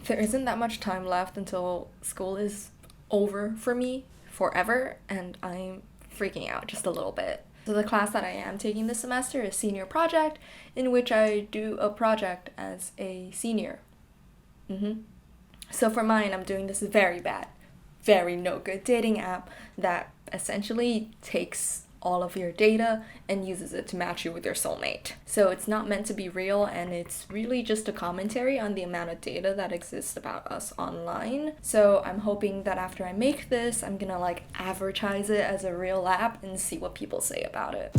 there isn't that much time left until school is over for me forever, and I'm freaking out just a little bit. So the class that I am taking this semester is senior project, in which I do a project as a senior. So for mine, I'm doing this very bad, very no good dating app that essentially takes all of your data and uses it to match you with your soulmate. So it's not meant to be real, and it's really just a commentary on the amount of data that exists about us online. So I'm hoping that after I make this, I'm gonna like advertise it as a real app and see what people say about it.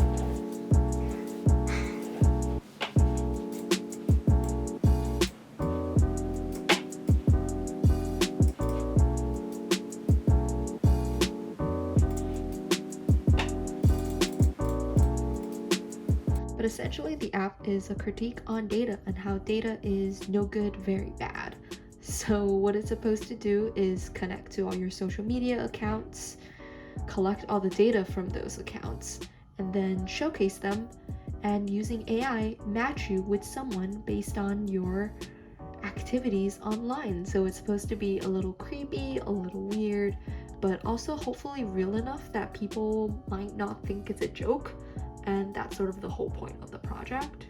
But essentially, the app is a critique on data and how data is no good, very bad. So, what it's supposed to do is connect to all your social media accounts, collect all the data from those accounts, and then showcase them, and using AI, match you with someone based on your activities online. So, it's supposed to be a little creepy, a little weird, but also hopefully real enough that people might not think it's a joke. And that's sort of the whole point of the project.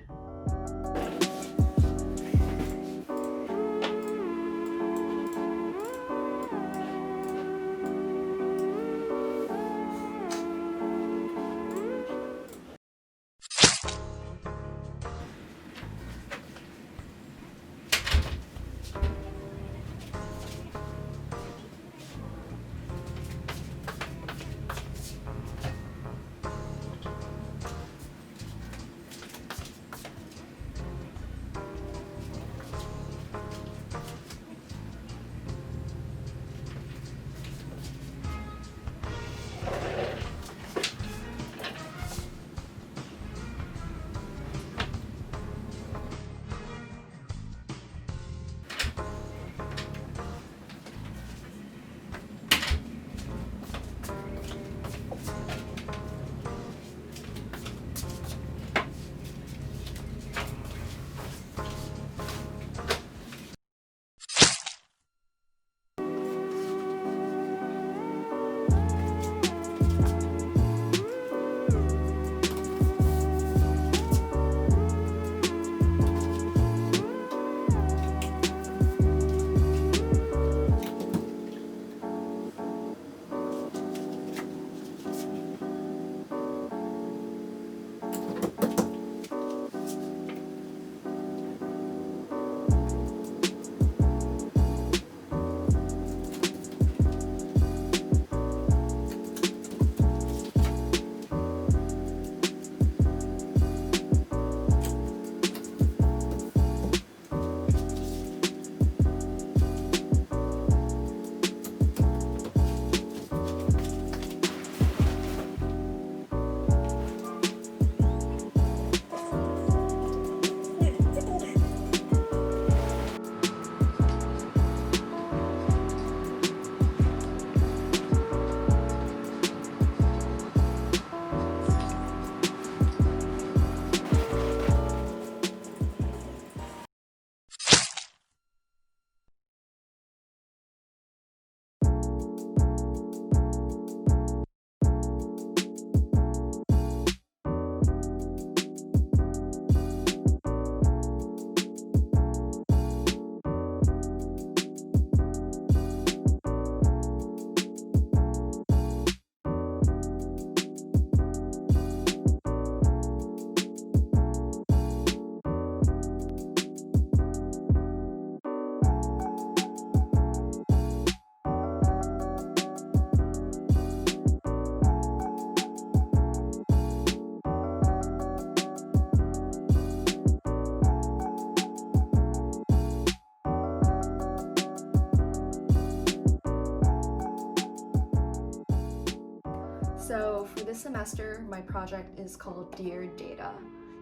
So for this semester, my project is called Dear Data.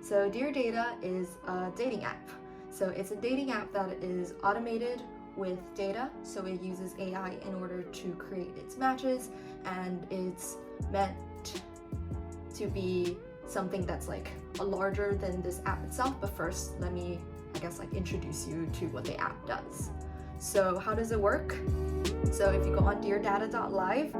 So Dear Data is a dating app. So it's a dating app that is automated with data. So it uses AI in order to create its matches, and it's meant to be something that's like a larger than this app itself. But first, let me, introduce you to what the app does. So how does it work? So if you go on deardata.live,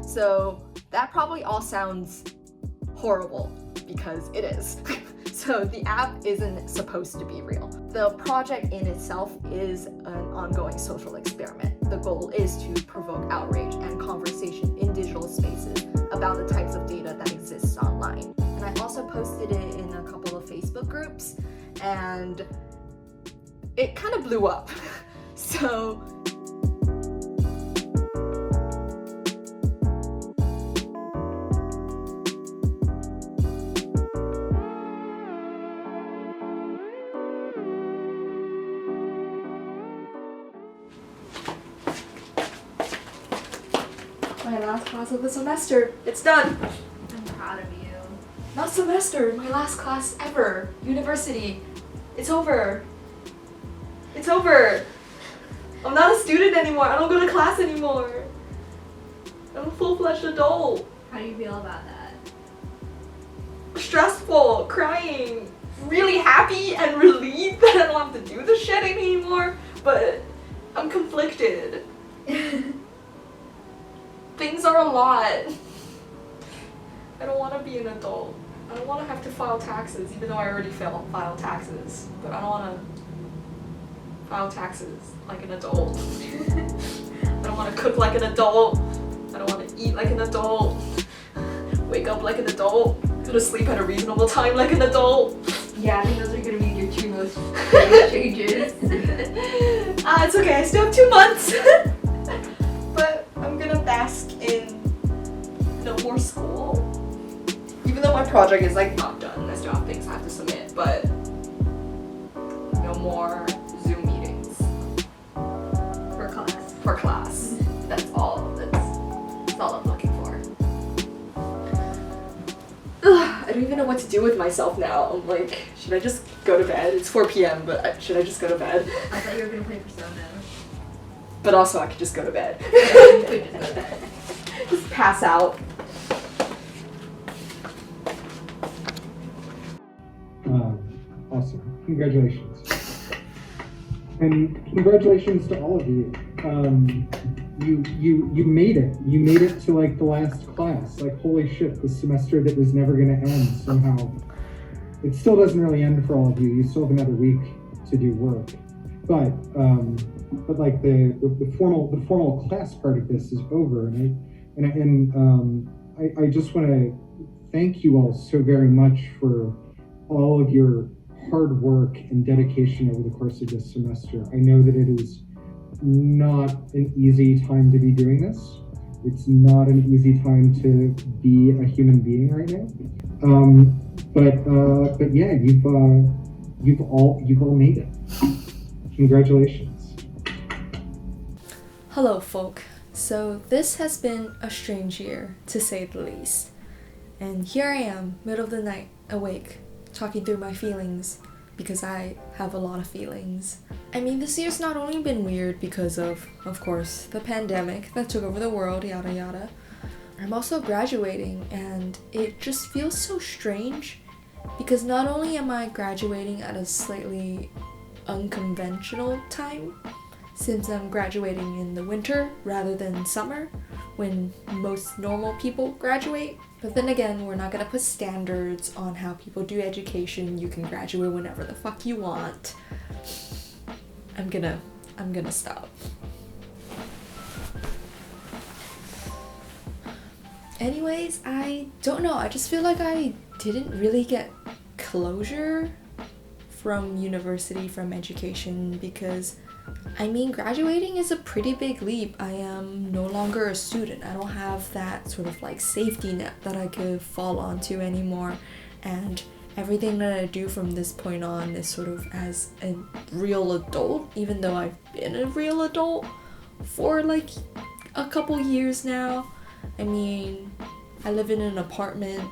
so that probably all sounds horrible because it is. So the app isn't supposed to be real. The project in itself is an ongoing social experiment. The goal is to provoke outrage and conversation in digital spaces about the types of data that exists online. And I also posted it in a couple of Facebook groups, and it kind of blew up. So my last class of the semester. It's done. I'm proud of you. Not semester, my last class ever. University. It's over. It's over. I'm not a student anymore. I don't go to class anymore. I'm a full-fledged adult. How do you feel about that? Stressful, crying, really happy and relieved that I don't have to do this shit anymore, but I'm conflicted. Things are a lot. I don't want to be an adult. I don't want to have to file taxes, even though I already file taxes. But I don't want to file taxes like an adult. I don't want to cook like an adult. I don't want to eat like an adult. Wake up like an adult. Go to sleep at a reasonable time like an adult. Yeah, I think those are going to be your two most big changes. It's okay. I still have 2 months. But I'm gonna bask in no more school. Even though my project is like not done, I still have things I have to submit, but no more Zoom meetings. For class. For class. That's all I'm looking for. Ugh, I don't even know what to do with myself now. I'm like, should I just go to bed? It's 4 p.m., but should I just go to bed? I thought you were going to play Persona. But also I could just go to bed. You could just go to bed. Just pass out. Awesome. Congratulations. And congratulations to all of you. You made it. You made it to like the last class. Like holy shit, the semester that was never gonna end somehow. It still doesn't really end for all of you. You still have another week to do work. But like the formal class part of this is over, and I just want to thank you all so very much for all of your hard work and dedication over the course of this semester. I know that it is not an easy time to be doing this. It's not an easy time to be a human being right now. But yeah, you've all made it. Congratulations. Hello, folk. So this has been a strange year, to say the least. And here I am, middle of the night, awake, talking through my feelings, because I have a lot of feelings. I mean, this year's not only been weird because of course, the pandemic that took over the world, yada yada. I'm also graduating, and it just feels so strange, because not only am I graduating at a slightly unconventional time, since I'm graduating in the winter rather than summer, when most normal people graduate. But then again, we're not gonna put standards on how people do education. You can graduate whenever the fuck you want. I'm gonna stop. Anyways, I don't know, I just feel like I didn't really get closure from university, from education, because I mean, graduating is a pretty big leap. I am no longer a student. I don't have that sort of like safety net that I could fall onto anymore. And everything that I do from this point on is sort of as a real adult, even though I've been a real adult for like a couple years now. I mean, I live in an apartment,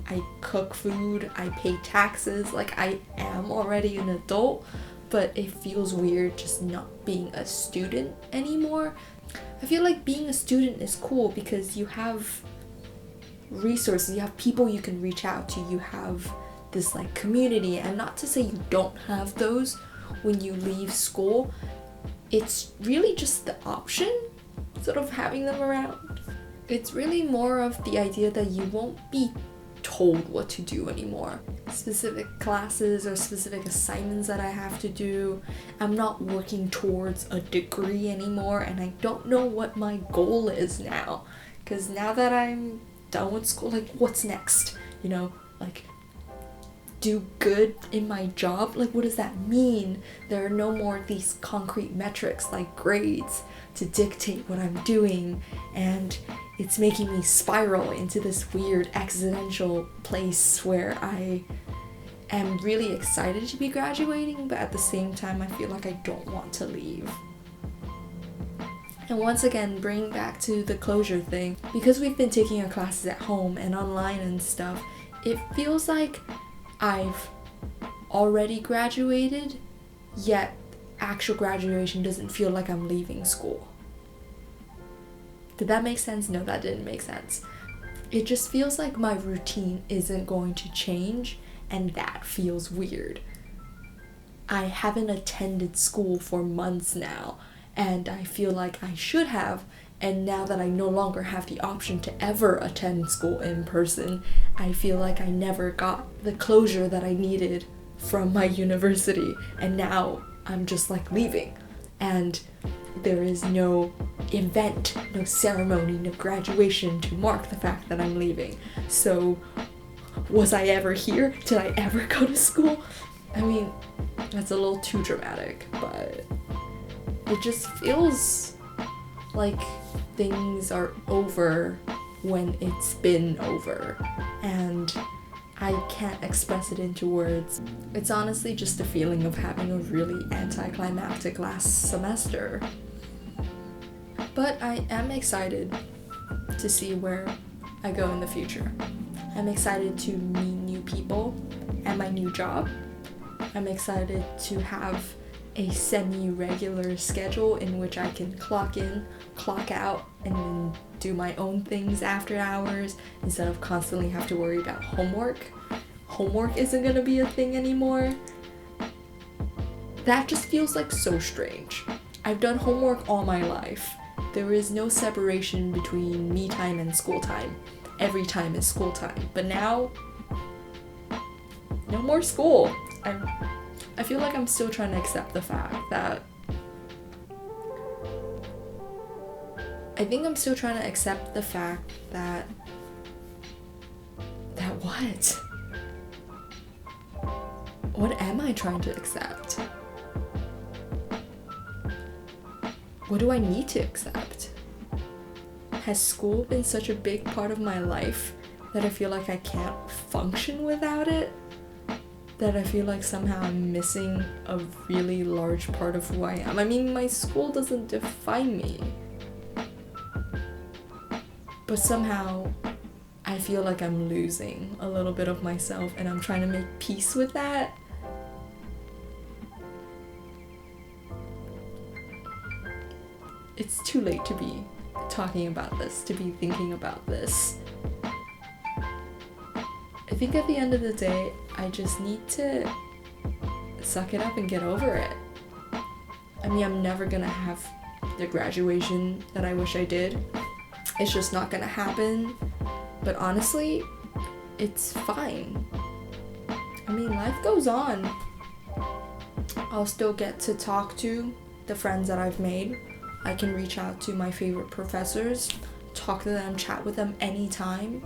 I cook food, I pay taxes, like I am already an adult, but it feels weird just not being a student anymore. I feel like being a student is cool because you have resources, you have people you can reach out to, you have this like community, and not to say you don't have those when you leave school. It's really just the option, sort of having them around. It's really more of the idea that you won't be told what to do anymore. Specific classes or specific assignments that I have to do. I'm not working towards a degree anymore, and I don't know what my goal is now. Because now that I'm done with school, like what's next? You know, like do good in my job? Like what does that mean? There are no more these concrete metrics like grades to dictate what I'm doing, and it's making me spiral into this weird existential place where I am really excited to be graduating, but at the same time I feel like I don't want to leave. And once again, bring back to the closure thing, because we've been taking our classes at home and online and stuff, it feels like I've already graduated, yet actual graduation doesn't feel like I'm leaving school. Did that make sense? No, that didn't make sense. It just feels like my routine isn't going to change, and that feels weird. I haven't attended school for months now, and I feel like I should have, and now that I no longer have the option to ever attend school in person, I feel like I never got the closure that I needed from my university, and now I'm just like leaving, and there is no event, no ceremony, no graduation to mark the fact that I'm leaving. So, was I ever here? Did I ever go to school? I mean, that's a little too dramatic, but it just feels like things are over when it's been over, and I can't express it into words. It's honestly just a feeling of having a really anticlimactic last semester. But I am excited to see where I go in the future. I'm excited to meet new people at my new job. I'm excited to have a semi-regular schedule in which I can clock in, clock out, and then do my own things after hours instead of constantly have to worry about homework. Homework isn't gonna be a thing anymore. That just feels like so strange. I've done homework all my life. There is no separation between me time and school time. Every time is school time. But now, no more school. I feel like I'm still trying to accept the fact that what? What am I trying to accept? What do I need to accept? Has school been such a big part of my life that I feel like I can't function without it? That I feel like somehow I'm missing a really large part of who I am? I mean, my school doesn't define me. But somehow I feel like I'm losing a little bit of myself, and I'm trying to make peace with that. It's too late to be talking about this, to be thinking about this. I think at the end of the day, I just need to suck it up and get over it. I mean, I'm never gonna have the graduation that I wish I did. It's just not gonna happen. But honestly, it's fine. I mean, life goes on. I'll still get to talk to the friends that I've made. I can reach out to my favorite professors, talk to them, chat with them anytime.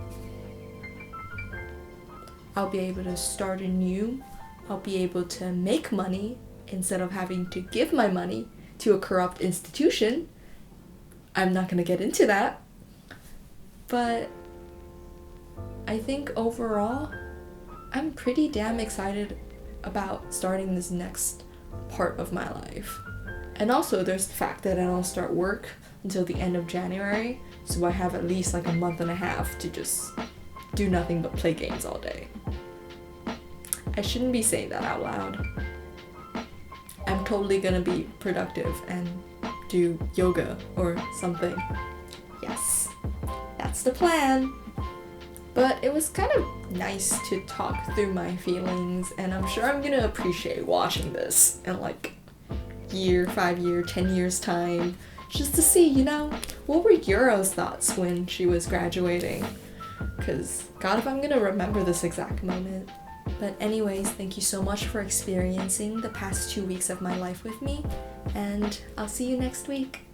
I'll be able to start anew. I'll be able to make money instead of having to give my money to a corrupt institution. I'm not gonna get into that. But I think overall, I'm pretty damn excited about starting this next part of my life. And also there's the fact that I don't start work until the end of January, so I have at least like a month and a half to just do nothing but play games all day. I shouldn't be saying that out loud. I'm totally gonna be productive and do yoga or something. Yes, that's the plan. But it was kind of nice to talk through my feelings, and I'm sure I'm gonna appreciate watching this in like year, 5 year, 10 years time, just to see, you know, what were Euro's thoughts when she was graduating? Cause God, if I'm gonna remember this exact moment. But anyways, thank you so much for experiencing the past 2 weeks of my life with me, and I'll see you next week.